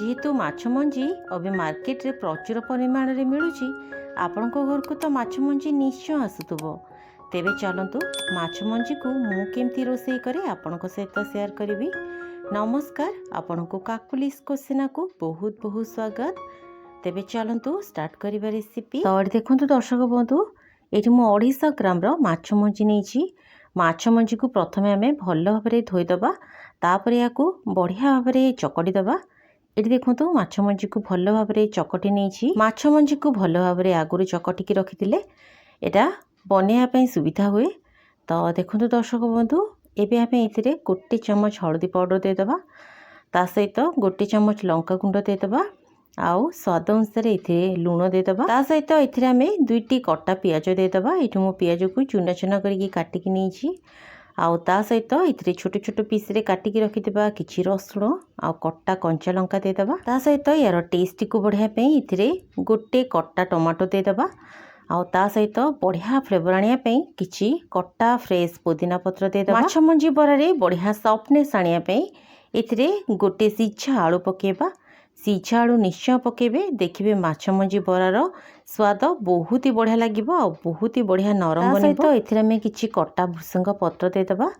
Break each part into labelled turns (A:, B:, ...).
A: जेहेतु माछ मंजी अभी मार्केट रे प्रचुर परिमाण रे मिलुची आपणक घर को तो माछ मंजी निश्चय आसुथबो। तेबे चलंतु माछ मंजी को मु केमती रोसई करे आपणक सहित शेयर करिवि। नमस्कार, आपणको काकुलिस क्वेश्चन को बहुत बहुत स्वागत। तेबे चलंतु स्टार्ट करिबा रेसिपी। तो देखंतु दर्शक बंधु, एठी मु 250 ग्राम रो माछ मंजी नेछि। माछ मंजी को प्रथमे आमे भलो भाबरे धोई दबा, तापर याकू बढ़िया भाबरे चकड़ी दबा। ये देखो माछ मंजी को भल भाव चकटी नहीं। माछ मंजी को भल भाव आगुरी चकटिकी रखिले यहाँ बनवाई सुविधा हुए। तो देखो दर्शक बंधु, एबे आम ये गोटे चमच हलदी पाउडर देदेबा, ता सहित गोटे चमच लंका गुंड देदेबा, आउ स्वाद अनुसार ये लुण देदेबा। ता सहित ये आम 2टी कटा पियाज देदेबा। ये मो पियाज को चुना चुना करके काटिकी नहीं। आउ ता सहित ये छोट छोट पीस रे काटिकी रखिथिबा किछि रसुण आउ कट्टा कंचा लंका देदेबा। ता सहित यार टेस्ट को बढ़िया पे इथिरे गोटे कट्टा टमाटो देदेबा। आउ ता सहित बढ़िया फ्लेवर आनिया पे किछि कट्टा फ्रेश पुदीना पत्र देदेबा। माछ मंजी बरा रे बढ़िया सॉफ्टनेस आनिया पे इथिरे गोटे सिझा आलू पकेबा। सिझा आलू निश्चय पकेबे, देखिबे माछ मंजी बरार स्वाद बहुत ही बढ़िया लगिबो आ बहुत ही बढ़िया नरम बनिबो। ता सहित में किछि कट्टा भृसंग पत्र देदेबा।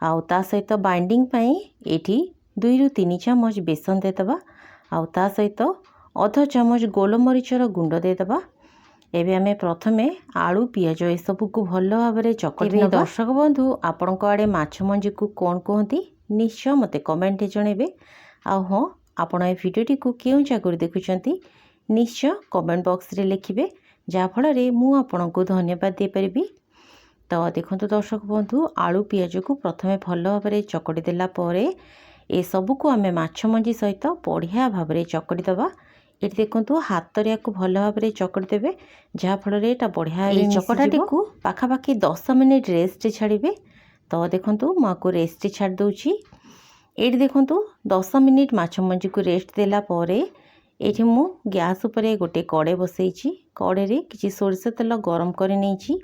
A: आउ ता सहित बाइंडिंग पई एठी 2 रु 3 चमच बेसन देदेबा। आउ ता सहित अध चमच गोलमरीचर गुंड देदेबा। एबे आमे प्रथमे आलू पियाज ए सब को भलो भाबरे चकटी नबा। दर्शक बंधु, आपनक आडे माछ मंजी को कोन कहंती निश्चय मते कमेंट रे जणेबे। आ हां, आपण ए भिडियोटी को केउ जगह देखुचंती निश्चय कमेंट बॉक्स रे लिखिबे, जा फल रे मु आपनको धन्यवाद दे परिबी। तो देखंतु दर्शक बंधु, आलू पियाज को प्रथमे भलो भाबरे चकटी देला परे ए सब को आमे माछ मंजी सहित बढ़िया भाबरे चकटी दबा। ये देखंतु हाथ रे को भलो भाबरे चकटी देबे, जा फल रे एटा बढ़िया ए चकटाटी को पाखापाखी 10 मिनिट रेस्ट छाड़िबे। तो देखंतु मु को रेस्ट छाड़ दउची। ये देखंतु 10 मिनिट माछ मंजी को रेस्ट देला परे एठी मु गैस उपरे गोटे कड़े बसैछि। कड़े रे किछि सोरष तेल गरम करि नेछि।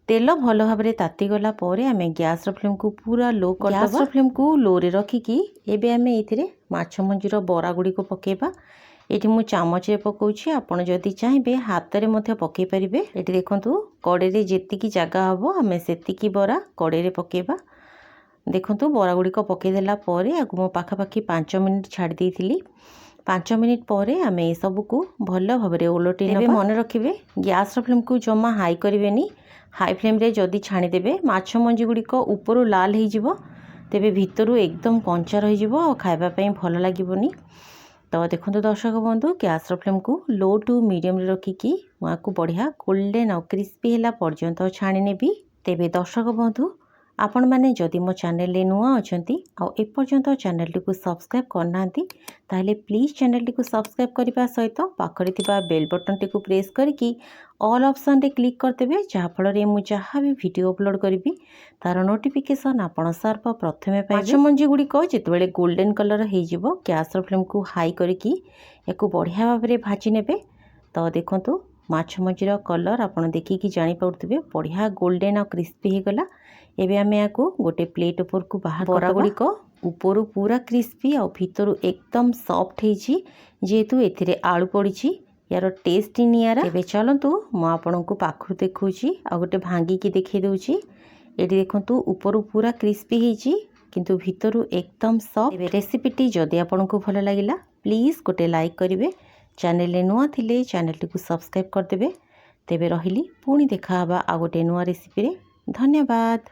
A: तेल भलो भाबरे ताती गला परे आमे गैस रो फ्लेम को पूरा लो कर दबा। गैस रो फ्लेम को लो रे रखिकी एबे आमे इथिरे माछ मंजी रो बरा गुडी को पकेबा। एठी मु चामच रे पकोछि, आपण जदी चाहिबे हाथ रे मध्य पके परिबे। एठी देखंतु कड़े रे जेतिकी जागा हबो आमे सेतिकी बरा कड़े रे पकेबा। देखंतु बरा गुडी को पके देला परे आगु मो पाखापाखी 5 मिनिट छाड़ देइथिली। 5 मिनिट परे आमे ए सब को भलो भाबरे ओलटी नेबे। मन रखिबे गैस रो फ्लेम को जमा हाई करिवेनी। हाई फ्लेम रे जदी छाणी देबे माछ मंजी गुडी को ऊपर लाल हे जिवो, तेबे भितरु एकदम कंचा रहि जिवो और खाइबा पई भलो लागिबोनी। तो देखंतु दर्शक बंधु, गैस रो फ्लेम को लो टू मीडियम रे रखिकी माको बढ़िया गोल्डन और क्रिस्पी होला पर्यंत छाणी नेबी। तेबे दर्शक बंधु, आपण माने जदि मो चैनल ले नुआ अछंती आ एपर्यंत चैनल टी को सब्सक्राइब करनांती ताहले प्लीज चैनल टी को सब्सक्राइब करिबा सहित पाखरे थिबा बेल बटन टी को प्रेस करके ऑल ऑप्शन रे क्लिक कर देबे, जहा फल रे मु जहा भी वीडियो अपलोड करिबी तार नोटिफिकेशन आपण सर्व प्रथमे पाइबे। माछ मंजी गुडी को जेतेबेले गोल्डन कलर हे जिवो गैस रो फ्लेम को हाई करके एको बढ़िया भाबरे भाजी नेबे। तो देखंतु माछ मंजीर कलर आपण देखिकी जानि पाउतबे बढ़िया गोल्डन और क्रिस्पी हे गला। एबे आमे याको गोटे प्लेट ऊपर को बाहर बरा गुडी को ऊपर पूरा क्रिस्पी और भीतर एकदम सॉफ्ट हेछि, जेहेतु एथिरे आलू पड़िछि यार टेस्ट नियारा। एबे चलंतु मु आपनको पाखु देखुछि आ गोटे भांगी की देखै दउछि। एठी देखंतु ऊपर पूरा क्रिस्पी हेछि किंतु भीतर एकदम सॉफ्ट। एबे रेसिपीटी जदि आपनको भलो लागिला प्लीज गोटे लाइक करिवे। चैनल ले नुआ थिले चैनल टी को सब्सक्राइब कर देबे। तेबे रहिली पुणी देखा हबा आ गोटे नुआ रेसिपी रे। धन्यवाद।